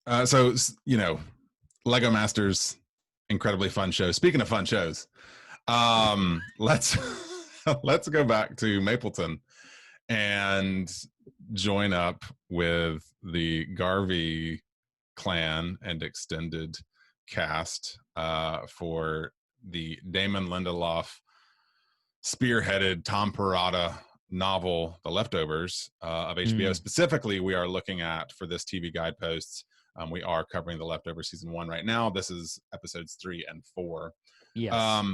Lego Masters, incredibly fun show. Speaking of fun shows, let's let's go back to Mapleton and join up with the Garvey clan and extended cast for the Damon Lindelof spearheaded Tom Perrotta novel, The Leftovers, of HBO. Specifically, we are looking at, for this TV guideposts, we are covering The Leftovers season 1 right now. This is episodes 3 and 4. Yes.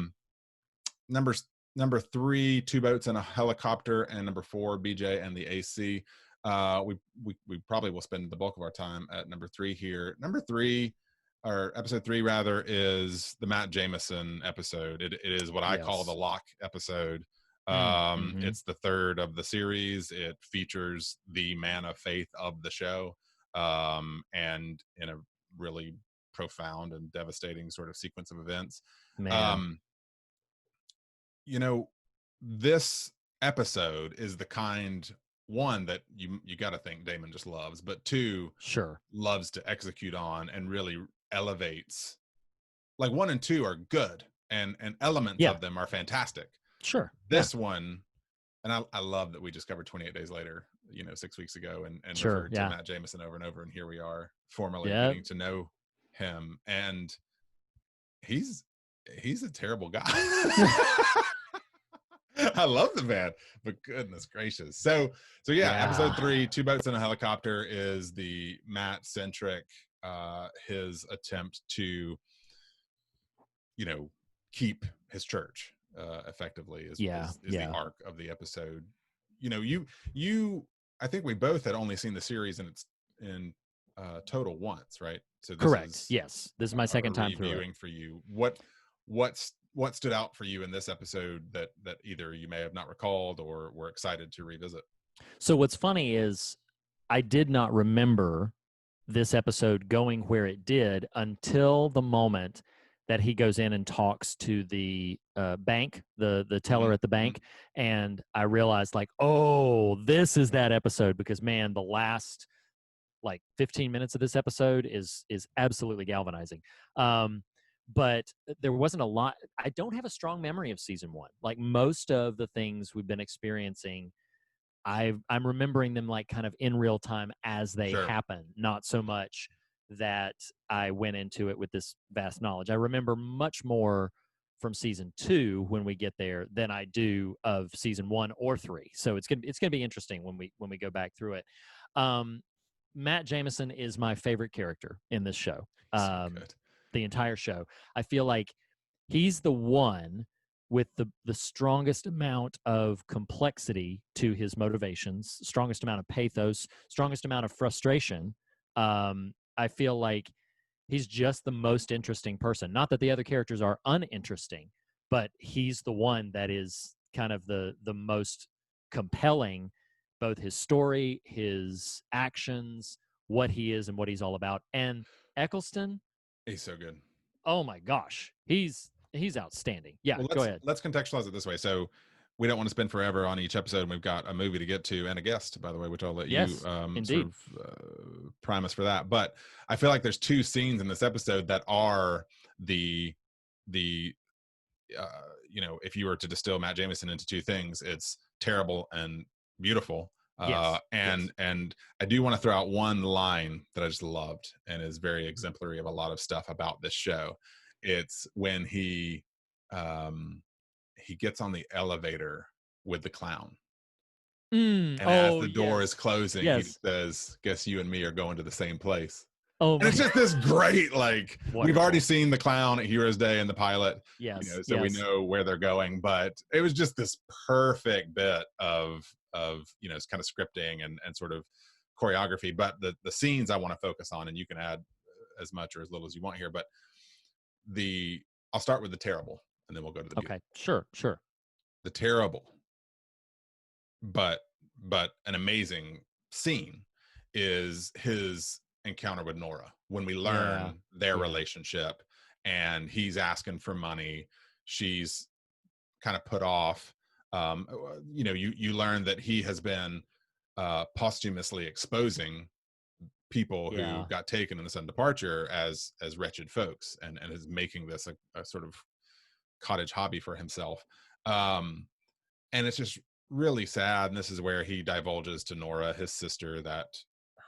Number 3, Two Boats and a Helicopter, and number 4, BJ and the AC. We probably will spend the bulk of our time at number 3 here. Number 3, or episode 3 rather, is the Matt Jameson episode. It is what I call the lock episode. It's the third of the series. It features the man of faith of the show, and in a really profound and devastating sort of sequence of events. This episode is the kind, one, that you got to think Damon just loves, but two, loves to execute on and really elevates. Like 1 and 2 are good, and elements of them are fantastic. This one, and I love that we just covered 28 Days Later, 6 weeks ago, and referred to Matt Jameson over and over, and here we are formally getting to know him, and he's a terrible guy. I love the man, but goodness gracious. So episode 3, Two Boats and a Helicopter, is the Matt centric, his attempt to, keep his church, effectively is the arc of the episode. I think we both had only seen the series in total once, right? So this this is my second time reviewing for you. What stood out for you in this episode that either you may have not recalled or were excited to revisit? So what's funny is I did not remember this episode going where it did until the moment that he goes in and talks to the bank, the teller at the bank, and I realized, like, oh, this is that episode, because man, the last 15 minutes of this episode is absolutely galvanizing. But there wasn't a lot. I don't have a strong memory of season 1. Like most of the things we've been experiencing, I'm remembering them kind of in real time as they happen, not so much that I went into it with this vast knowledge. I remember much more from season 2 when we get there than I do of season 1 or 3. So it's gonna be interesting when we go back through it. Matt Jameson is my favorite character in this show. The entire show. I feel like he's the one with the strongest amount of complexity to his motivations, strongest amount of pathos, strongest amount of frustration. I feel like he's just the most interesting person. Not that the other characters are uninteresting, but he's the one that is kind of the most compelling, both his story, his actions, what he is and what he's all about. And Eccleston, he's so good. Oh my gosh, he's outstanding. Yeah, go ahead. Let's contextualize it this way. So we don't want to spend forever on each episode, and we've got a movie to get to and a guest, by the way, which I'll let you sort of prime us for that. But I feel like there's 2 scenes in this episode that are the if you were to distill Matt Jameson into 2 things, it's terrible and beautiful. And I do want to throw out one line that I just loved and is very exemplary of a lot of stuff about this show. It's when he gets on the elevator with the clown, and as the door is closing, he says, "Guess you and me are going to the same place." And it's just this great, we've already seen the clown at Heroes Day and the pilot, so we know where they're going, but it was just this perfect bit of it's kind of scripting and sort of choreography. But the scenes I want to focus on, and you can add as much or as little as you want here, but I'll start with the terrible, and then we'll go to the beautiful. Okay, sure. The terrible, but an amazing scene is his encounter with Nora, when we learn their relationship, and he's asking for money. She's kind of put off. You learn that he has been posthumously exposing people who Yeah. got taken in the sudden departure as wretched folks, and is making this a sort of cottage hobby for himself. Um, and it's just really sad. And this is where he divulges to Nora, his sister, that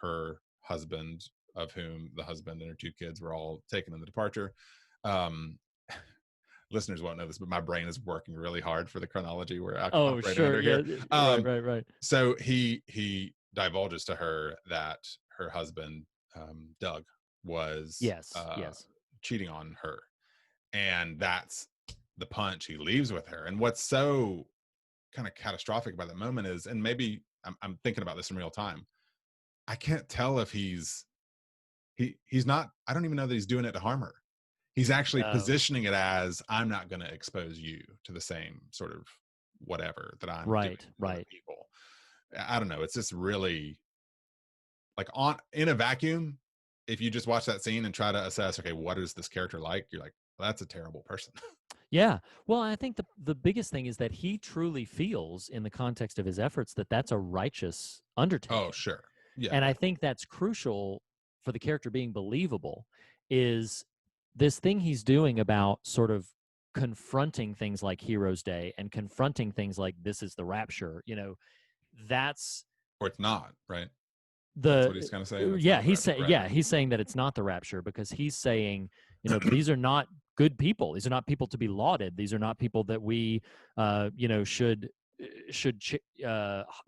her husband, of whom the husband and her 2 kids were all taken in the departure. Um, listeners won't know this, but my brain is working really hard for the chronology we're Oh, operating sure. under Yeah. here. Right. So he divulges to her that her husband, Doug, was Yes. Yes. cheating on her, and that's the punch he leaves with her. And what's so kind of catastrophic about that moment is, and maybe I'm thinking about this in real time, I can't tell if he's not, I don't even know that he's doing it to harm her. He's actually Oh, positioning it as, I'm not going to expose you to the same sort of whatever that I'm doing right. to other Right. people. I don't know. It's just really like, on in a vacuum. If you just watch that scene and try to assess, okay, what is this character like? You're like, well, that's a terrible person. Yeah. Well, I think the biggest thing is that he truly feels, in the context of his efforts, that that's a righteous Oh, undertaking. sure. Yeah. And Yeah. I think that's crucial for the character being believable, is this thing he's doing about sort of confronting things like Heroes Day and confronting things like this is the rapture, that's Or it's not, right? That's what he's the kind of saying. It's yeah, not the rapture, right? he's saying that it's not the rapture, because he's saying, these are not good people. These are not people to be lauded. These are not people that we should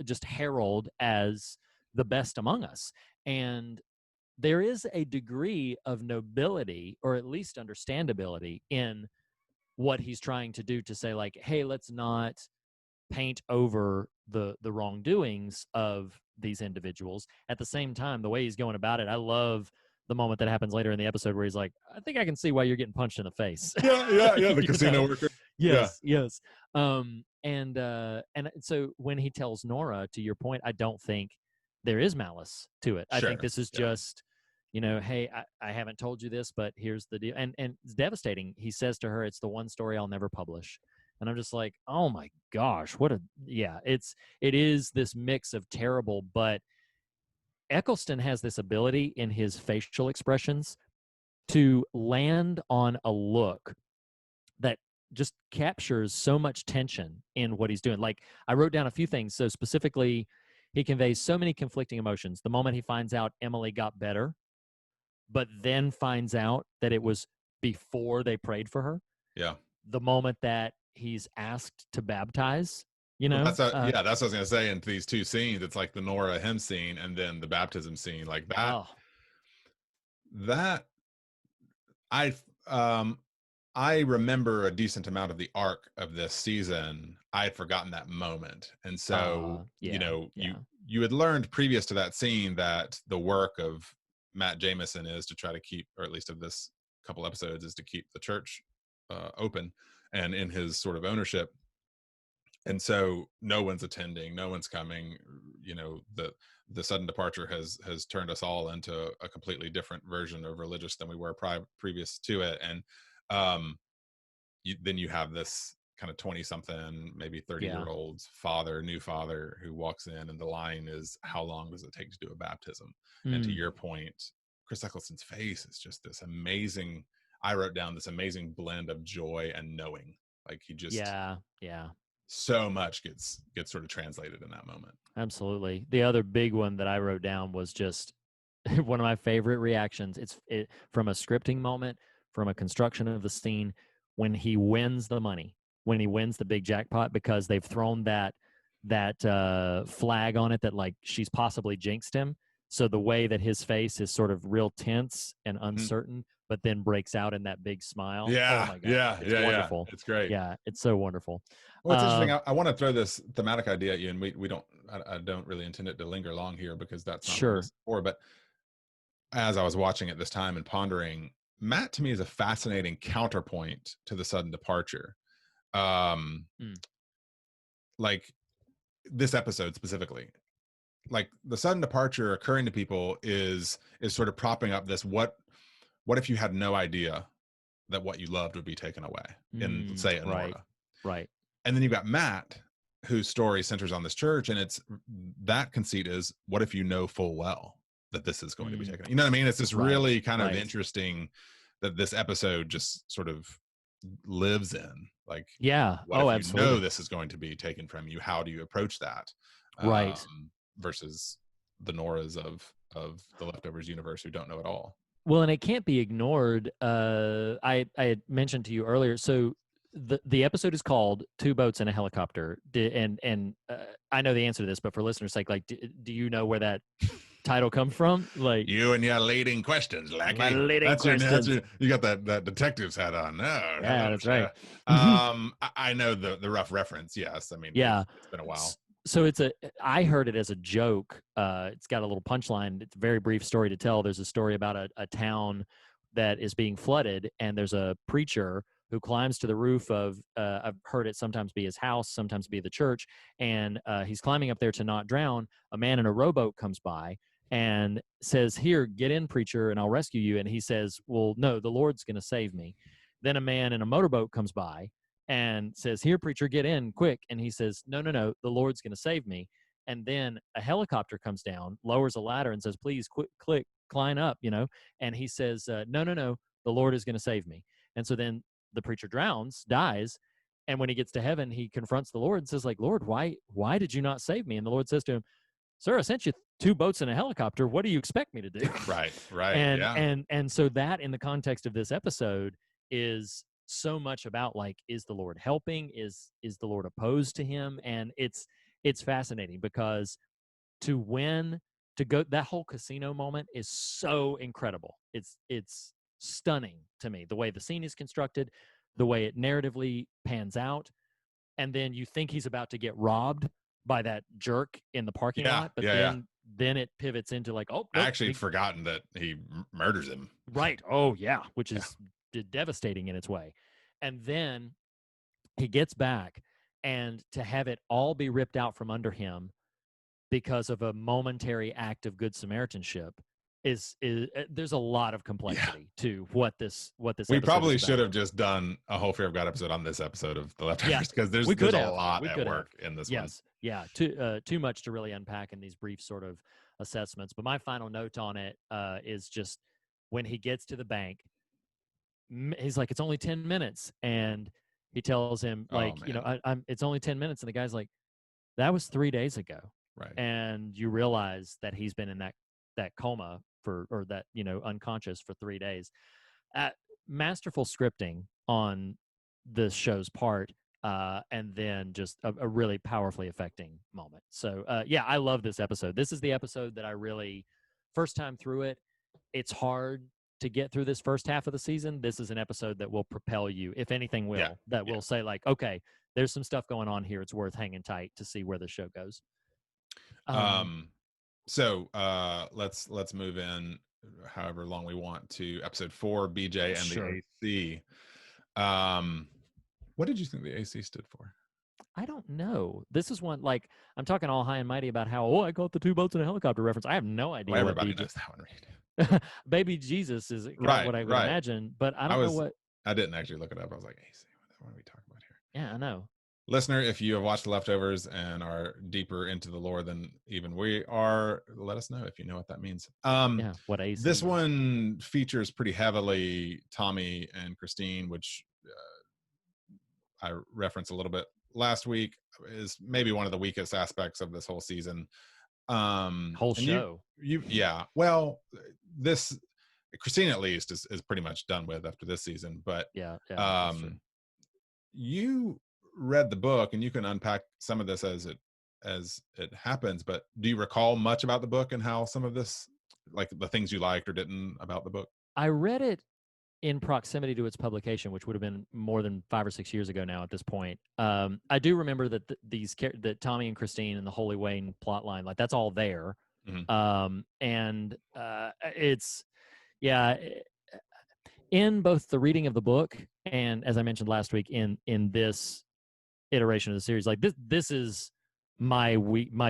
just herald as the best among us. And there is a degree of nobility, or at least understandability, in what he's trying to do, to say, like, hey, let's not paint over the wrongdoings of these individuals. At the same time, the way he's going about it, I love the moment that happens later in the episode where he's like, I think I can see why you're getting punched in the face. Yeah. The You casino know? worker. Yeah. Yes. And so when he tells Nora, to your point, I don't think there is malice to it. I think Sure. this is Yeah. just, hey, I haven't told you this, but here's the deal. And it's devastating. He says to her, it's the one story I'll never publish. And I'm just like, oh my gosh, it is this mix of terrible, but Eccleston has this ability in his facial expressions to land on a look that just captures so much tension in what he's doing. Like, I wrote down a few things. So specifically, he conveys so many conflicting emotions. The moment he finds out Emily got better, but then finds out that it was before they prayed for her. Yeah. The moment that he's asked to baptize, Well, that's that's what I was gonna say. In these 2 scenes, it's like the Nora hymn scene and then the baptism scene, like that. Oh, That I um I remember a decent amount of the arc of this season. I had forgotten that moment, and so yeah. you had learned previous to that scene that the work of Matt Jameson is to try to keep, or at least of this couple episodes, is to keep the church open and in his sort of ownership. And so no one's attending, no one's coming. The sudden departure has turned us all into a completely different version of religious than we were previous to it. And um then you have this kind of 20 something, maybe 30-year-old new father, who walks in, and the line is, how long does it take to do a baptism? And to your point, Chris Eccleston's face is just this amazing, I wrote down, this amazing blend of joy and knowing. Like, he just, yeah. so much gets sort of translated in that moment. Absolutely. The other big one that I wrote down was just one of my favorite reactions. It's from a scripting moment, from a construction of the scene, when he wins the money, when he wins the big jackpot, because they've thrown that flag on it that, like, she's possibly jinxed him. So the way that his face is sort of real tense and uncertain, but then breaks out in that big smile. Yeah, Oh my gosh, it's wonderful. It's great. Yeah, it's so wonderful. Well, it's interesting. I want to throw this thematic idea at you, and we don't. I don't really intend it to linger long here, because that's not what this is for. But as I was watching it this time and pondering, Matt to me is a fascinating counterpoint to the sudden departure. Like this episode specifically, like the sudden departure occurring to people is sort of propping up this, what if you had no idea that what you loved would be taken away in, say, Nora. Right. And then you've got Matt, whose story centers on this church, and it's that conceit is, what if you know full well that this is going to be taken. You know what I mean? It's just Right, really kind of right. interesting that this episode just sort of lives in, like, Yeah. what Oh, if you know absolutely. this is going to be taken from you? How do you approach that? Right. Versus the Noras of the Leftovers universe who don't know at all. Well, and it can't be ignored. I had mentioned to you earlier. So the episode is called Two Boats and a Helicopter. And I know the answer to this, but for listeners' sake, like, do you know where that title comes from? Like, You and your leading questions, my lackey. leading questions. That's your, you got that detective's hat on. Oh, Yeah, hello, that's sir. right. I know the rough reference. Yes, I mean, Yeah. it's been a while. So I heard it as a joke. It's got a little punchline. It's a very brief story to tell. There's a story about a town that is being flooded, and there's a preacher who climbs to the roof of, I've heard it sometimes be his house, sometimes be the church, and he's climbing up there to not drown. A man in a rowboat comes by and says, "Here, get in, preacher, and I'll rescue you." And he says, "Well, no, the Lord's going to save me." Then a man in a motorboat comes by and says, "Here, preacher, get in quick." And he says, "No, no, no, the Lord's going to save me." And then a helicopter comes down, lowers a ladder, and says, "Please, click, climb up," And he says, "No, no, no, the Lord is going to save me." And so then the preacher drowns, dies. And when he gets to heaven, he confronts the Lord and says, like, "Lord, why did you not save me?" And the Lord says to him, "Sir, I sent you two boats and a helicopter. What do you expect me to do?" Right. and Yeah. and so that, in the context of this episode, is so much about, like, is the Lord helping, is the Lord opposed to him? And it's fascinating because to win, to go, that whole casino moment is so incredible. It's stunning to me, the way the scene is constructed, the way it narratively pans out. And then you think he's about to get robbed by that jerk in the parking Yeah. lot, but Yeah. then it pivots into, like, oh I nope, actually had forgotten that he murders him. right, oh yeah, which Yeah. is devastating in its way. And then he gets back, and to have it all be ripped out from under him because of a momentary act of good Samaritanship is there's a lot of complexity to what this We episode probably is should about. have just done a whole Fear of God episode on this episode of The Yeah, Leftovers, because there's we could a have. lot We at could work have. in this one. Yes, yeah, too much to really unpack in these brief sort of assessments. But my final note on it is just when he gets to the bank, he's like, "It's only 10 minutes," and he tells him, Oh like, man. I'm it's only 10 minutes, and the guy's like, "That was 3 days ago." Right. And you realize that he's been in that coma for, or that, unconscious for 3 days. Masterful scripting on the show's part, and then just a really powerfully affecting moment. So yeah, I love this episode. This is the episode that I really, first time through it, it's hard to get through this first half of the season. This is an episode that will propel you, if anything Yeah. will, that will say, like, okay, there's some stuff going on here. It's worth hanging tight to see where the show goes. So let's move in however long we want to episode 4, BJ and Sure. the AC. What did you think the AC stood for? I don't know. This is one, like, I'm talking all high and mighty about how, I caught the two boats and a helicopter reference. I have no idea Well, what everybody BJ knows that one, right? Baby Jesus is kind Right, of what I would right. imagine, but I don't know what. I didn't actually look it up. I was like, AC, what are we talking about here? Yeah, I know. Listener, if you have watched The Leftovers and are deeper into the lore than even we are, let us know if you know what that means. Yeah, what AC This is. one features pretty heavily Tommy and Christine, which I referenced a little bit last week, is maybe one of the weakest aspects of this whole season. Whole and show. Yeah. Well, this Christine at least is pretty much done with after this season. But Yeah, that's true. You read the book, and you can unpack some of this as it happens. But do you recall much about the book and how some of this, like the things you liked or didn't about the book? I read it in proximity to its publication, which would have been more than 5 or 6 years ago now at this point. I do remember that that Tommy and Christine and the Holy Wayne plot line, like, that's all there. Mm-hmm. And it's, yeah, in both the reading of the book and, as I mentioned last week, in this iteration of the series, like, this is my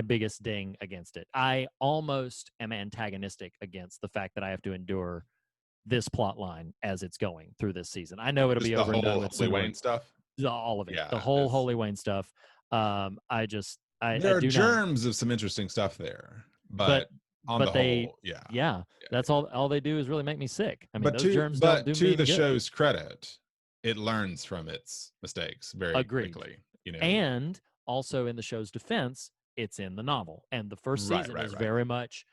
biggest ding against it. I almost am antagonistic against the fact that I have to endure this plot line as it's going through this season. I know it'll Just be the over and done whole with Holy sooner. Wayne stuff. All of it. Yeah, The whole Holy Wayne stuff. I there are do germs of some interesting stuff there, but on the but they, whole, yeah. yeah, that's all they do is really make me sick. I mean, But those to germs don't but do me to any the good. show's credit, it learns from its mistakes very Agreed. quickly. You know, And also in the show's defense, it's in the novel, and the first right, season right, is right. very much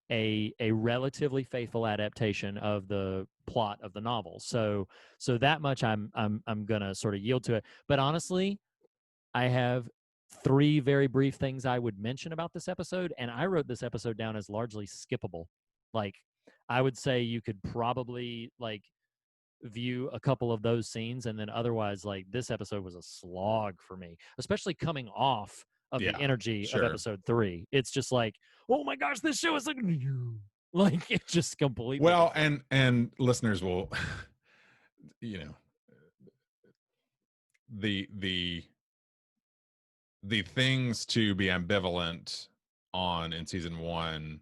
a relatively faithful adaptation of the plot of the novel. So that much I'm gonna sort of yield to it. But honestly, I have three very brief things I would mention about this episode, and I wrote this episode down as largely skippable. Like, I would say you could probably like view a couple of those scenes, and then otherwise, like, this episode was a slog for me, especially coming off of the Yeah, energy of sure. episode 3. It's just like, oh my gosh, this show is like it's just completely Well, different. and listeners will, you know, the the the things to be ambivalent on in season 1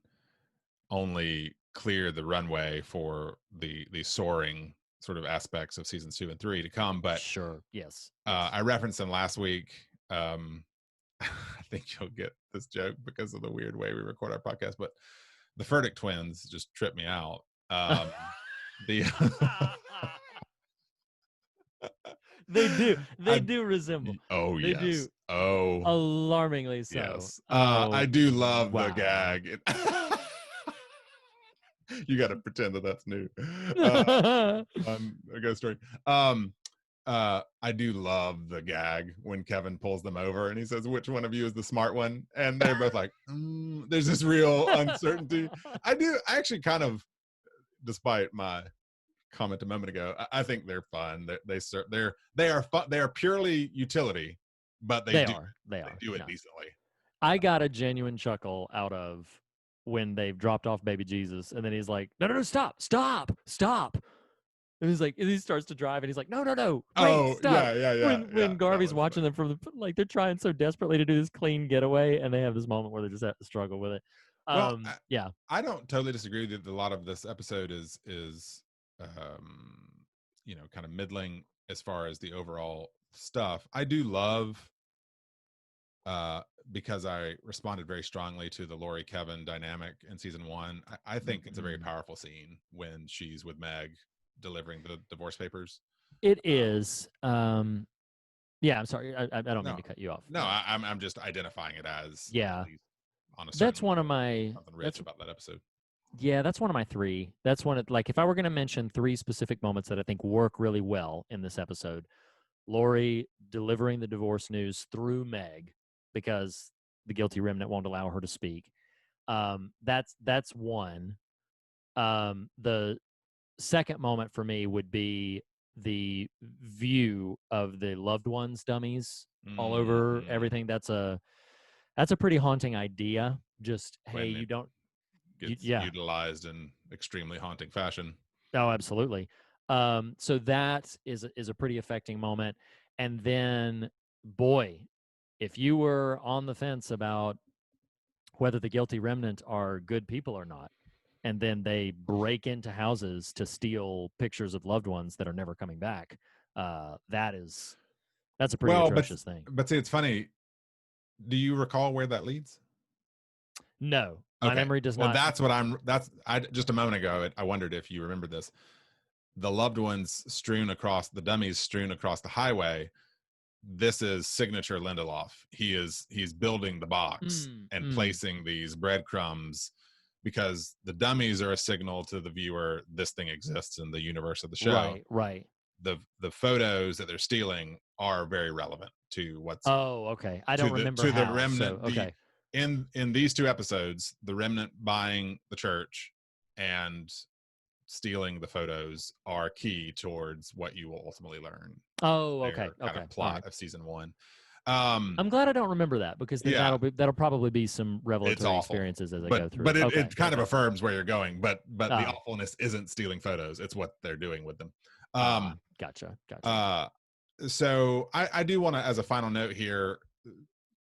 only clear the runway for the soaring sort of aspects of seasons 2 and 3 to come. But Sure. Yes. Yes. I referenced them last week. I think you'll get this joke because of the weird way we record our podcast, but the Furtick twins just tripped me out. The They do. They I, do resemble. oh They yes, do. oh Alarmingly so. yes. I Oh, do love the wow. gag. You got to pretend that that's new. On a ghost story. I do love the gag when Kevin pulls them over and he says, "Which one of you is the smart one?" And they're both like, "There's this real uncertainty." I actually kind of, despite my comment a moment ago, I think they're fun. They are fun. They are purely utility, but They are. They they are. do it No. decently. I got a genuine chuckle out of when they've dropped off baby Jesus, and then he's like, "No, no, no, stop, stop, stop." And he's like, and he starts to drive, and he's like, "No, no, no, wait, Oh stop." yeah, yeah, yeah, yeah. When That Garvey's was watching them from the, like, they're trying so desperately to do this clean getaway, and they have this moment where they just have to struggle with it. well. Yeah. I don't totally disagree that a lot of this episode is um kind of middling as far as the overall stuff. I do love uh because I responded very strongly to the Lori Kevin dynamic in season 1. I think it's a very Mhm. powerful scene when she's with Meg delivering the divorce papers. It Uh, is. Yeah, I'm sorry. I don't mean no, to cut you off. no, I'm just identifying it as at Yeah, least on a certain that's one of level my. something rich That's about that episode. Yeah, that's one of my three. That's one of, like, if I were going to mention three specific moments that I think work really well in this episode, Lori delivering the divorce news through Meg because the guilty remnant won't allow her to speak. That's one. The second moment for me would be the view of the loved ones dummies all over Mm, everything. That's a pretty haunting idea. Just, hey, when you it don't. gets Yeah. utilized in extremely haunting fashion. Oh, absolutely. So that is a pretty affecting moment. And then, boy, if you were on the fence about whether the guilty remnant are good people or not, and then they break into houses to steal pictures of loved ones that are never coming back, that's a pretty Well, atrocious thing. but see, it's funny. Do you recall where that leads? No, my Okay. memory does Well, not. I just a moment ago, I wondered if you remember this. The loved ones strewn across the dummies strewn across the highway. This is signature Lindelof. He's building the box Mm, and mm, placing these breadcrumbs because the dummies are a signal to the viewer this thing exists in the universe of the show. right, right. The photos that they're stealing are very relevant to what's Oh, okay. I to don't the remember how. So, remnant. The okay. in these two episodes, the remnant buying the church and stealing the photos are key towards what you will ultimately learn. Oh, okay, Their kind okay. of All right. plot of season 1. I'm glad I don't remember that, because then Yeah, that'll probably be some it's revelatory awful, experiences as I but go through. Okay, it kind of okay. affirms where you're going. But the Ah, awfulness isn't stealing photos; it's what they're doing with them. gotcha, gotcha. Uh, so I do want to, as a final note here,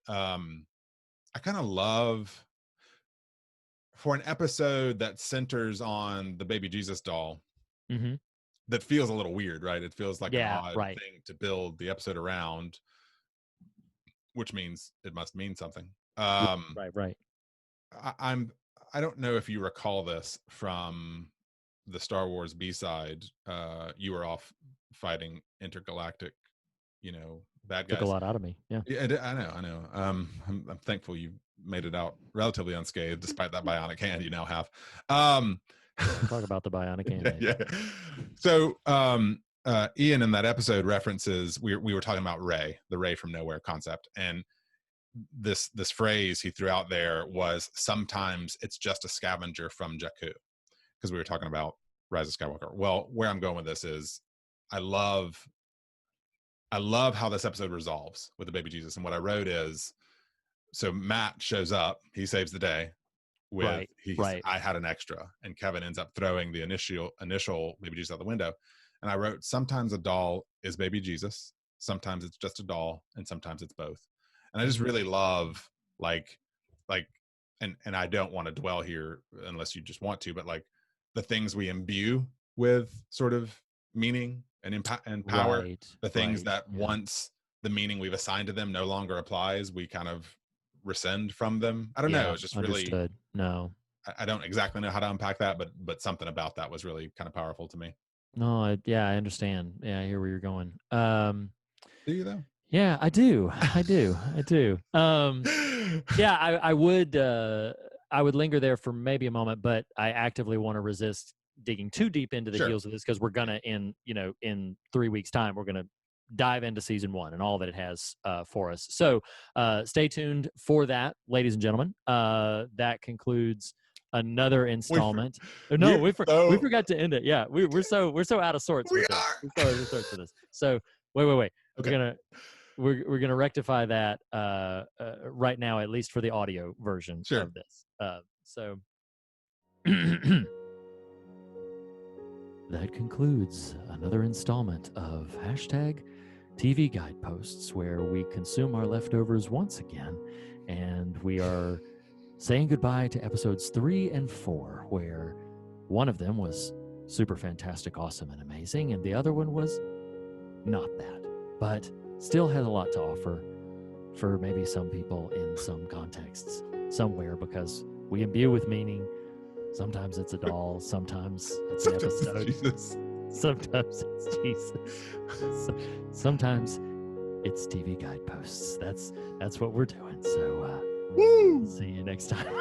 I kind of love for an episode that centers on the baby Jesus doll Mm-hmm. that feels a little weird, right? It feels like an Yeah, odd right, thing to build the episode around, which means it must mean something. Um, right, right. I'm I don't know if you recall this from the Star Wars B-side. You were off fighting intergalactic, bad Took a guys. lot out of me. Yeah. Yeah, I know. I'm thankful you made it out relatively unscathed, despite that bionic hand you now have. Talk about the bionic hand. Yeah. So, Ian in that episode references we were talking about Ray, the Ray from Nowhere concept, and this phrase he threw out there was sometimes it's just a scavenger from Jakku, because we were talking about Rise of Skywalker. Well, where I'm going with this is I love how this episode resolves with the baby Jesus. And what I wrote is, so Matt shows up, he saves the day with I had an extra, and Kevin ends up throwing the initial baby Jesus out the window. And I wrote, sometimes a doll is baby Jesus, sometimes it's just a doll, and sometimes it's both. And I just really love like and I don't want to dwell here unless you just want to, but like the things we imbue with sort of meaning and impact and power, the things that once the meaning we've assigned to them no longer applies, we kind of rescind from them. I don't know. It's just understood. Really, no, I don't exactly know how to unpack that, but something about that was really kind of powerful to me. No, I understand. Yeah, I hear where you're going. Do you though? Yeah, I do. I do. Yeah, I would linger there for maybe a moment, but I actively want to resist digging too deep into the heels of this, because we're gonna in 3 weeks' time we're gonna dive into season 1 and all that it has for us. So stay tuned for that, ladies and gentlemen. That concludes another installment. We forgot to end it. Yeah, we're so out of sorts with this. We're so out of sorts with this. So wait. Okay. We're gonna rectify that right now, at least for the audio version of this. So that concludes another installment of #TV Guideposts, where we consume our leftovers once again, and we are saying goodbye to episodes 3 and 4, where one of them was super fantastic, awesome, and amazing, and the other one was not that, but still has a lot to offer for maybe some people in some contexts somewhere, because we imbue with meaning. Sometimes it's a doll, sometimes it's an episode, sometimes it's Jesus, sometimes it's TV Guideposts. That's what we're doing. So see you next time.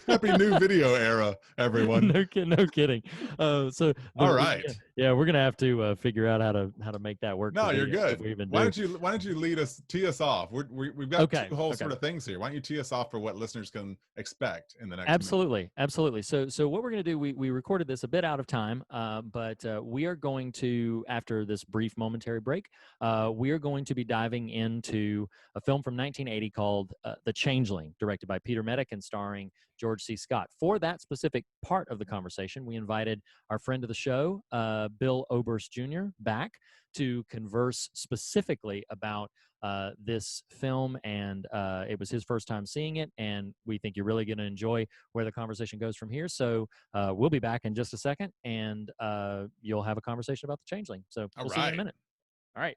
Happy new video era, everyone. No kidding. So all right, yeah, we're gonna have to figure out how to make that work. No, you're good. Why don't you tee us off? We've got two whole sort of things here. Why don't you tee us off for what listeners can expect in the next? Absolutely. So what we're gonna do? We recorded this a bit out of time, but we are going to, after this brief momentary break, we are going to be diving into a film from 1980 called The Changeling, directed by Peter Medic and starring George C. Scott. For that specific part of the conversation, we invited our friend of the show, Bill Oberst Jr., back to converse specifically about this film, and it was his first time seeing it, and we think you're really going to enjoy where the conversation goes from here. So we'll be back in just a second, and you'll have a conversation about The Changeling. So we'll see you in a minute. All right.